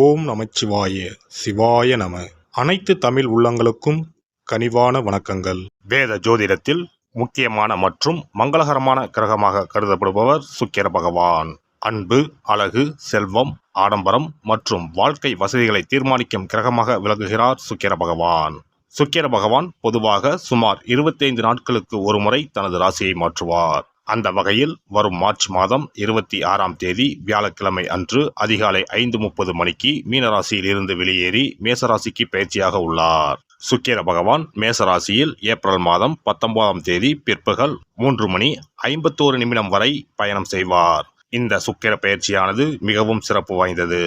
ஓம் நமச்சிவாய சிவாய நம. அனைத்து தமிழ் உள்ளங்களுக்கும் கனிவான வணக்கங்கள். வேத ஜோதிடத்தில் முக்கியமான மற்றும் மங்களகரமான கிரகமாக கருதப்படுபவர் சுக்கிர பகவான். அன்பு, அழகு, செல்வம், ஆடம்பரம் மற்றும் வாழ்க்கை வசதிகளை தீர்மானிக்கும் கிரகமாக விளங்குகிறார் சுக்கிர பகவான். சுக்கிர பகவான் பொதுவாக சுமார் 25 நாட்களுக்கு ஒருமுறை தனது ராசியை மாற்றுவார். அந்த வகையில் வரும் மார்ச் மாதம் 26ஆம் தேதி வியாழக்கிழமை அன்று அதிகாலை 5:30 மணிக்கு மீனராசியில் இருந்து வெளியேறி மேசராசிக்கு பயிற்சியாக உள்ளார். சுக்கிர பகவான் மேசராசியில் ஏப்ரல் மாதம் 19ஆம் தேதி பிற்பகல் 3:51 வரை பயணம் செய்வார். இந்த சுக்கிர பயிற்சியானது மிகவும் சிறப்பு வாய்ந்தது.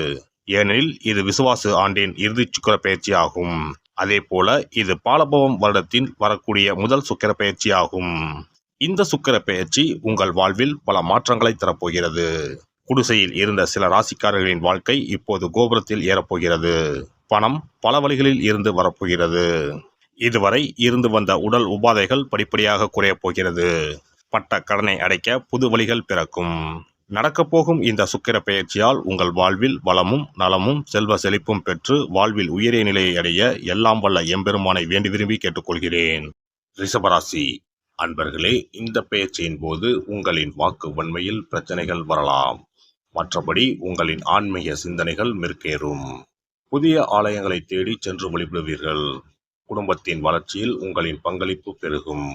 ஏனெனில் இது விசுவாசு ஆண்டின் இறுதி சுக்கிர பயிற்சி ஆகும். அதே போல இது பாலபவம் வருடத்தின் வரக்கூடிய முதல் சுக்கிர பயிற்சி ஆகும். இந்த சுக்கிர பெயர்ச்சி உங்கள் வாழ்வில் பல மாற்றங்களை தரப்போகிறது. குடிசையில் இருந்த சில ராசிக்காரர்களின் வாழ்க்கை இப்போது கோபுரத்தில் ஏறப்போகிறது. பணம் பல வழிகளில் இருந்து வரப்போகிறது. இதுவரை இருந்து வந்த உடல் உபாதைகள் படிப்படியாக குறையப் போகிறது. பட்ட கடனை அடைக்க புது வழிகள் பிறக்கும். நடக்கப்போகும் இந்த சுக்கிர பெயர்ச்சியால் உங்கள் வாழ்வில் வளமும் நலமும் செல்வ செழிப்பும் பெற்று வாழ்வில் உயரிய நிலையை அடைய எல்லாம் வல்ல எம்பெருமானை வேண்டி விரும்பி கேட்டுக்கொள்கிறேன். ரிஷபராசி அன்பர்களே, இந்த பெயர்ச்சியின் போது உங்களின் வாக்கு வன்மையில் பிரச்சனைகள் வரலாம். மற்றபடி உங்களின் ஆன்மீக சிந்தனைகள் மெருக்கேறும். புதிய ஆலயங்களை தேடி சென்று வழிபடுவீர்கள். குடும்பத்தின் வளர்ச்சியில் உங்களின் பங்களிப்பு பெருகும்.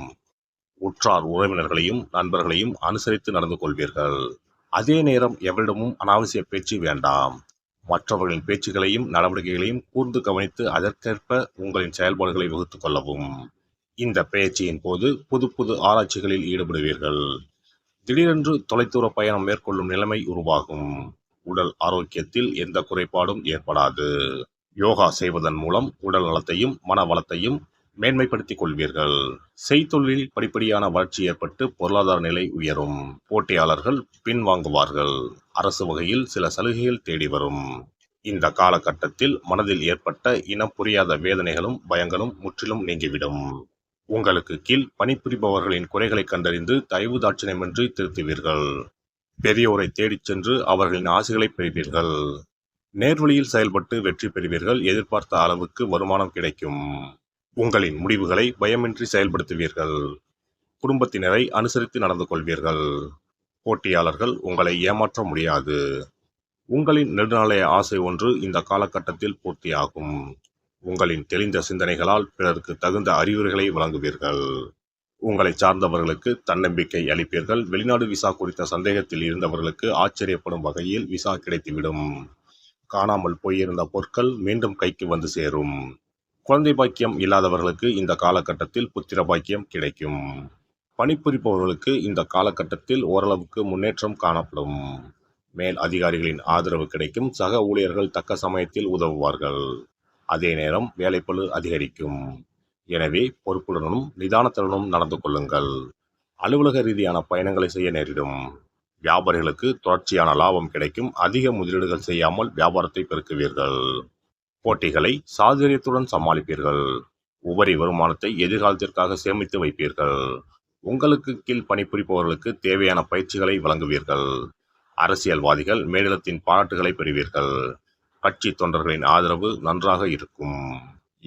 உற்றார் உறவினர்களையும் நண்பர்களையும் அனுசரித்து நடந்து கொள்வீர்கள். அதே நேரம் எவரிடமும் அனாவசிய பேச்சு வேண்டாம். மற்றவர்களின் பேச்சுகளையும் நடவடிக்கைகளையும் கூர்ந்து கவனித்து அதற்கேற்ப உங்களின் செயல்பாடுகளை வகுத்துக் கொள்ளவும். இந்த பெயர்ச்சியின் போது புது புது ஆராய்ச்சிகளில் ஈடுபடுவீர்கள். திடீரென்று தொலைதூர பயணம் மேற்கொள்ளும் நிலைமை உருவாகும். உடல் ஆரோக்கியத்தில் எந்த குறைபாடும் ஏற்படாது. யோகா செய்வதன் மூலம் உடல் நலத்தையும் மன வளத்தையும் மேன்மைப்படுத்திக் கொள்வீர்கள். செய்தொழிலில் படிப்படியான வளர்ச்சி ஏற்பட்டு பொருளாதார நிலை உயரும். போட்டியாளர்கள் பின்வாங்குவார்கள். அரசு வகையில் சில சலுகைகள் தேடி வரும். இந்த காலகட்டத்தில் மனதில் ஏற்பட்ட இனம் புரியாத வேதனைகளும் பயங்களும் முற்றிலும் நீங்கிவிடும். உங்களுக்கு கீழ் பணிபுரிபவர்களின் குறைகளை கண்டறிந்து தயவு தாட்சணியமின்றி திருத்துவீர்கள். பெரியோரை தேடிச் சென்று அவர்களின் ஆசைகளை பெறுவீர்கள். நேர்வழியில் செயல்பட்டு வெற்றி பெறுவீர்கள். எதிர்பார்த்த அளவுக்கு வருமானம் கிடைக்கும். உங்களின் முடிவுகளை பயமின்றி செயல்படுத்துவீர்கள். குடும்பத்தினரை அனுசரித்து நடந்து கொள்வீர்கள். போட்டியாளர்கள் உங்களை ஏமாற்ற முடியாது. உங்களின் நெடுநாளைய ஆசை ஒன்று இந்த காலகட்டத்தில் பூர்த்தியாகும். உங்களின் தெளிந்த சிந்தனைகளால் பிறருக்கு தகுந்த அறிவுரைகளை வழங்குவீர்கள். உங்களை சார்ந்தவர்களுக்கு தன்னம்பிக்கை அளிப்பீர்கள். வெளிநாடு விசா குறித்த சந்தேகத்தில் இருந்தவர்களுக்கு ஆச்சரியப்படும் வகையில் விசா கிடைத்துவிடும். காணாமல் போயிருந்த பொருட்கள் மீண்டும் கைக்கு வந்து சேரும். குழந்தை பாக்கியம் இல்லாதவர்களுக்கு இந்த காலகட்டத்தில் புத்திர பாக்கியம் கிடைக்கும். பணிபுரிப்பவர்களுக்கு இந்த காலகட்டத்தில் ஓரளவுக்கு முன்னேற்றம் காணப்படும். மேல் அதிகாரிகளின் ஆதரவு கிடைக்கும். சக ஊழியர்கள் தக்க சமயத்தில் உதவுவார்கள். அதே நேரம் வேலைப்பளு அதிகரிக்கும். எனவே பொறுப்புடனும் நிதானத்துடனும் நடந்து கொள்ளுங்கள். அலுவலக ரீதியான பயணங்களை செய்ய நேரிடும். வியாபாரிகளுக்கு தொடர்ச்சியான லாபம் கிடைக்கும். அதிக முதலீடுகள் செய்யாமல் வியாபாரத்தை பெருக்குவீர்கள். போட்டிகளை சாதுரியத்துடன் சமாளிப்பீர்கள். உபரி வருமானத்தை எதிர்காலத்திற்காக சேமித்து வைப்பீர்கள். உங்களுக்கு கீழ் பணிபுரிப்பவர்களுக்கு தேவையான பயிற்சிகளை வழங்குவீர்கள். அரசியல்வாதிகள் மேலிடத்தின் பாராட்டுகளை பெறுவீர்கள். கட்சி தொண்டர்களின் ஆதரவு நன்றாக இருக்கும்.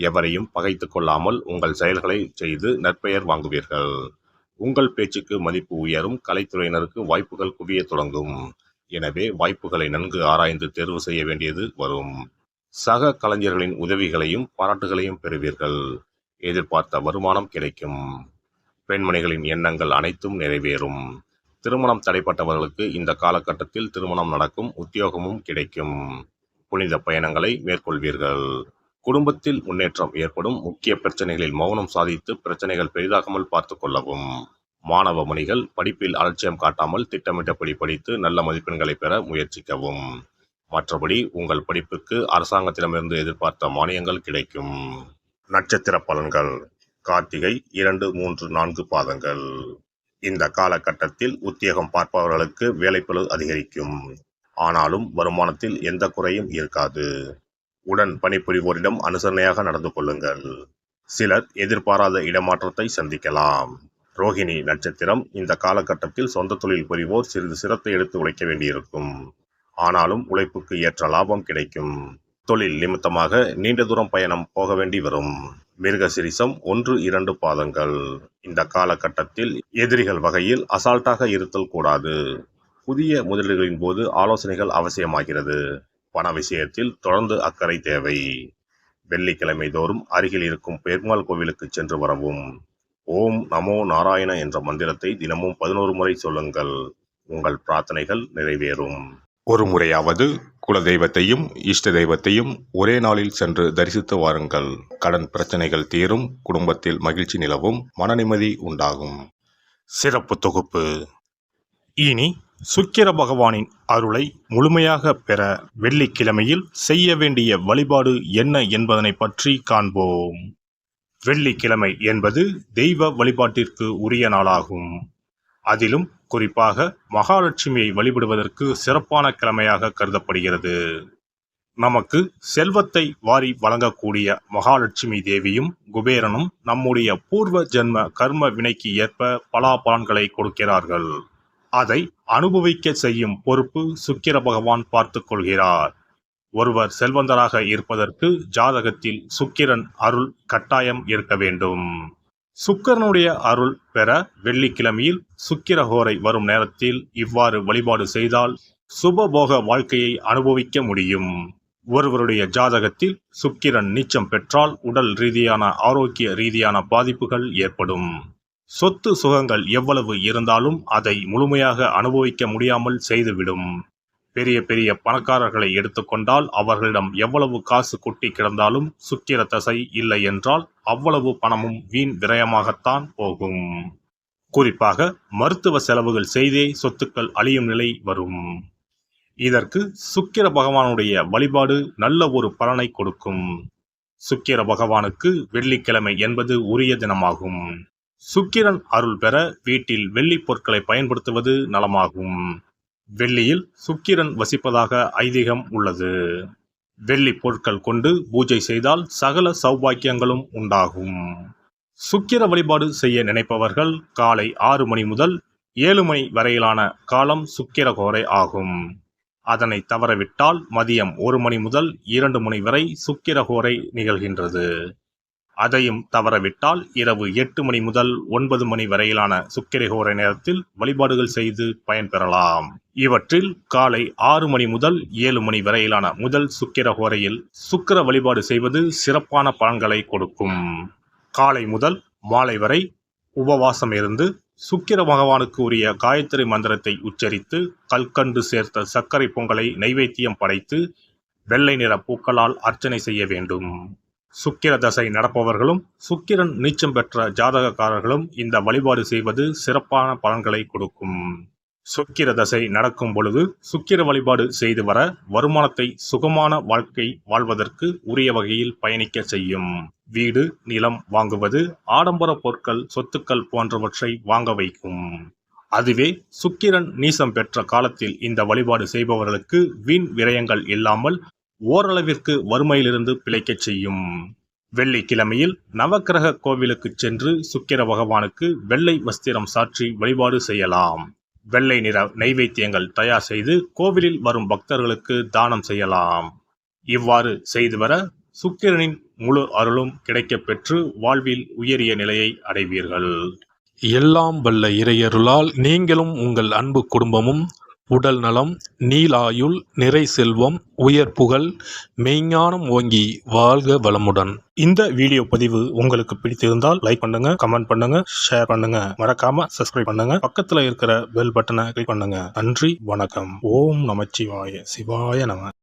எவரையும் பகைத்து கொள்ளாமல் உங்கள் செயல்களை செய்து நற்பெயர் வாங்குவீர்கள். உங்கள் பேச்சுக்கு மதிப்பு உயரும். கலைத்துறையினருக்கு வாய்ப்புகள் குவிய தொடங்கும். எனவே வாய்ப்புகளை நன்கு ஆராய்ந்து தேர்வு செய்ய வேண்டியது வரும். சக கலைஞர்களின் உதவிகளையும் பாராட்டுகளையும் பெறுவீர்கள். எதிர்பார்த்த வருமானம் கிடைக்கும். பெண்மணிகளின் எண்ணங்கள் அனைத்தும் நிறைவேறும். திருமணம் தடைப்பட்டவர்களுக்கு இந்த காலகட்டத்தில் திருமணம் நடக்கும். உத்தியோகமும் கிடைக்கும். புனித பயணங்களை மேற்கொள்வீர்கள். குடும்பத்தில் முன்னேற்றம் ஏற்படும். முக்கிய பிரச்சனைகளில் மௌனம் சாதித்து பிரச்சனைகள் பெரிதாகாமல் பார்த்து கொள்ளவும். மாணவ மணிகள் படிப்பில் அலட்சியம் காட்டாமல் திட்டமிட்டபடி படித்து நல்ல மதிப்பெண்களை பெற முயற்சிக்கவும். மற்றபடி உங்கள் படிப்புக்கு அரசாங்கத்திடமிருந்து எதிர்பார்த்த மானியங்கள் கிடைக்கும். நட்சத்திர பலன்கள். கார்த்திகை 2, 3, 4 பாதங்கள். இந்த காலகட்டத்தில் உத்தியோகம் பார்ப்பவர்களுக்கு வேலைப்பளு அதிகரிக்கும். ஆனாலும் வருமானத்தில் எந்த குறையும் இருக்காது. உடன் பணிபுரிவோரிடம் அனுசரணையாக நடந்து கொள்ளுங்கள். சிலர் எதிர்பாராத இடமாற்றத்தை சந்திக்கலாம். ரோகிணி நட்சத்திரம். இந்த காலகட்டத்தில் சொந்த தொழில் புரிவோர் சிறிது சிரத்தை எடுத்து உழைக்க வேண்டியிருக்கும். ஆனாலும் உழைப்புக்கு ஏற்ற லாபம் கிடைக்கும். தொழில் நிமித்தமாக நீண்ட தூரம் பயணம் போக வேண்டி வரும். மிருகசிரிசம் 1-2 பாதங்கள். இந்த காலகட்டத்தில் எதிரிகள் வகையில் அசால்ட்டாக இருத்தல் கூடாது. புதிய முதலீடுகளின் போது ஆலோசனைகள் அவசியமாகிறது. பண விஷயத்தில் தொடர்ந்து அக்கறை தேவை. வெள்ளிக்கிழமை தோறும் அருகில் இருக்கும் பெருமாள் கோவிலுக்கு சென்று வரவும். ஓம் நமோ நாராயண என்ற மந்திரத்தை தினமும் 11 முறை சொல்லுங்கள். உங்கள் பிரார்த்தனைகள் நிறைவேறும். ஒரு முறையாவது குல தெய்வத்தையும் இஷ்ட தெய்வத்தையும் ஒரே நாளில் சென்று தரிசித்து வாருங்கள். கடன் பிரச்சனைகள் தீரும், குடும்பத்தில் மகிழ்ச்சி நிலவும், மன நிம்மதி உண்டாகும். சிறப்பு தொகுப்பு. இனி சுக்கிர பகவானின் அருளை முழுமையாக பெற வெள்ளிக்கிழமையில் செய்ய வேண்டிய வழிபாடு என்ன என்பதனை பற்றி காண்போம். வெள்ளிக்கிழமை என்பது தெய்வ வழிபாட்டிற்கு உரிய நாளாகும். அதிலும் குறிப்பாக மகாலட்சுமியை வழிபடுவதற்கு சிறப்பான கிழமையாக கருதப்படுகிறது. நமக்கு செல்வத்தை வாரி வழங்கக்கூடிய மகாலட்சுமி தேவியும் குபேரனும் நம்முடைய பூர்வ ஜென்ம கர்ம வினைக்கு ஏற்ப பலாபலன்களை கொடுக்கிறார்கள். அதை அனுபவிக்க செய்யும் பொறுப்பு சுக்கிர பகவான் பார்த்து கொள்கிறார். ஒருவர் செல்வந்தராக இருப்பதற்கு ஜாதகத்தில் சுக்கிரன் அருள் கட்டாயம் இருக்க வேண்டும். சுக்கிரனுடைய அருள் பெற வெள்ளிக்கிழமையில் சுக்கிரஹோரை வரும் நேரத்தில் இவ்வாறு வழிபாடு செய்தால் சுபபோக வாழ்க்கையை அனுபவிக்க முடியும். ஒருவருடைய ஜாதகத்தில் சுக்கிரன் நீச்சம் பெற்றால் உடல் ரீதியான ஆரோக்கிய ரீதியான பாதிப்புகள் ஏற்படும். சொத்து சுகங்கள் எவ்வளவு இருந்தாலும் அதை முழுமையாக அனுபவிக்க முடியாமல் செய்துவிடும். பெரிய பெரிய பணக்காரர்களை எடுத்துக்கொண்டால் அவர்களிடம் எவ்வளவு காசு கொட்டி கிடந்தாலும் சுக்கிர தசை இல்லை என்றால் அவ்வளவு பணமும் வீண் விரயமாகத்தான் போகும். குறிப்பாக மருத்துவ செலவுகள் செய்தே சொத்துக்கள் அழியும் நிலை வரும். இதற்கு சுக்கிர பகவானுடைய வழிபாடு நல்ல ஒரு பலனை கொடுக்கும். சுக்கிர பகவானுக்கு வெள்ளிக்கிழமை என்பது உரிய தினமாகும். சுக்கிரன் அருள் பெற வீட்டில் வெள்ளி பொருட்களை பயன்படுத்துவது நலமாகும். வெள்ளியில் சுக்கிரன் வசிப்பதாக ஐதீகம் உள்ளது. வெள்ளி பொருட்கள் கொண்டு பூஜை செய்தால் சகல சௌபாக்கியங்களும் உண்டாகும். சுக்கிர வழிபாடு செய்ய நினைப்பவர்கள் காலை 6 மணி முதல் 7 மணி வரையிலான காலம் சுக்கிரஹோரை ஆகும். அதனை தவறவிட்டால் மதியம் 1 மணி முதல் 2 மணி வரை சுக்கிரஹோரை நிகழ்கின்றது. அதையும் தவறவிட்டால் இரவு 8 மணி முதல் 9 மணி வரையிலான சுக்கிரஹோரை நேரத்தில் வழிபாடுகள் செய்து பயன்பெறலாம். இவற்றில் காலை 6 மணி முதல் 7 மணி வரையிலான முதல் சுக்கிரஹோரையில் சுக்கிர வழிபாடு செய்வது சிறப்பான பலன்களை கொடுக்கும். காலை முதல் மாலை வரை உபவாசம் இருந்து சுக்கிர பகவானுக்கு உரிய காயத்ரி மந்திரத்தை உச்சரித்து கல்கண்டு சேர்த்த சர்க்கரை பொங்கலை நைவேத்தியம் படைத்து வெள்ளை நிற பூக்களால் அர்ச்சனை செய்ய வேண்டும். சுக்கிர தசை நடப்பவர்களும் சுக்கிரன் நீச்சம் பெற்ற ஜாதகக்காரர்களும் இந்த வழிபாடு செய்வது சிறப்பான பலன்களை கொடுக்கும். சுக்கிர தசை நடக்கும் பொழுது சுக்கிர வழிபாடு செய்து வர வருமானத்தை சுகமான வாழ்க்கை வாழ்வதற்கு உரிய வகையில் பயணிக்க செய்யும். வீடு நிலம் வாங்குவது, ஆடம்பர பொருட்கள் சொத்துக்கள் போன்றவற்றை வாங்க வைக்கும். அதுவே சுக்கிரன் நீசம் பெற்ற காலத்தில் இந்த வழிபாடு செய்பவர்களுக்கு வீண் விரயங்கள் இல்லாமல் ஓரளவிற்கு வறுமையிலிருந்து பிழைக்கச் செய்யும். வெள்ளிக்கிழமையில் நவக்கிரக கோவிலுக்கு சென்று சுக்கிர பகவானுக்கு வெள்ளை வஸ்திரம் சாற்றி வழிபாடு செய்யலாம். வெள்ளை நிற நைவேத்தியங்கள் தயார் செய்து கோவிலில் வரும் பக்தர்களுக்கு தானம் செய்யலாம். இவ்வாறு செய்து வர சுக்கிரனின் முழு அருளும் கிடைக்கப் பெற்று வாழ்வில் உயரிய நிலையை அடைவீர்கள். எல்லாம் வல்ல இறையருளால் நீங்களும் உங்கள் அன்பு குடும்பமும் உடல் நலம், நீலாயுள், நிறை செல்வம், உயர் புகழ், மெய்ஞானம் ஓங்கி வாழ்க வளமுடன். இந்த வீடியோ பதிவு உங்களுக்கு பிடித்திருந்தால் லைக் பண்ணுங்க, கமெண்ட் பண்ணுங்க, ஷேர் பண்ணுங்க, மறக்காம சப்ஸ்கிரைப் பண்ணுங்க, பக்கத்துல இருக்கிற பெல் பட்டனை கிளிக் பண்ணுங்க. நன்றி, வணக்கம். ஓம் நமச்சிவாய, சிவாய நம.